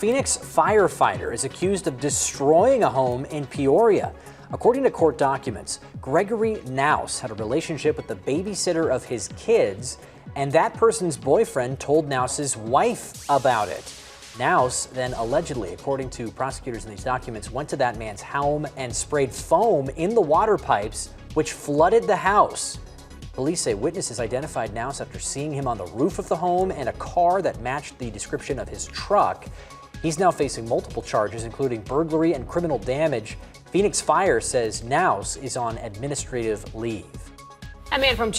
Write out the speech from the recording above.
Phoenix firefighter is accused of destroying a home in Peoria. According to court documents, Gregory Knauss had a relationship with the babysitter of his kids, and that person's boyfriend told Knauss's wife about it. Knauss then allegedly, according to prosecutors in these documents, went to that man's home and sprayed foam in the water pipes, which flooded the house. Police say witnesses identified Knauss after seeing him on the roof of the home and a car that matched the description of his truck. He's now facing multiple charges, including burglary and criminal damage. Phoenix Fire says Knauss is on administrative leave. A man from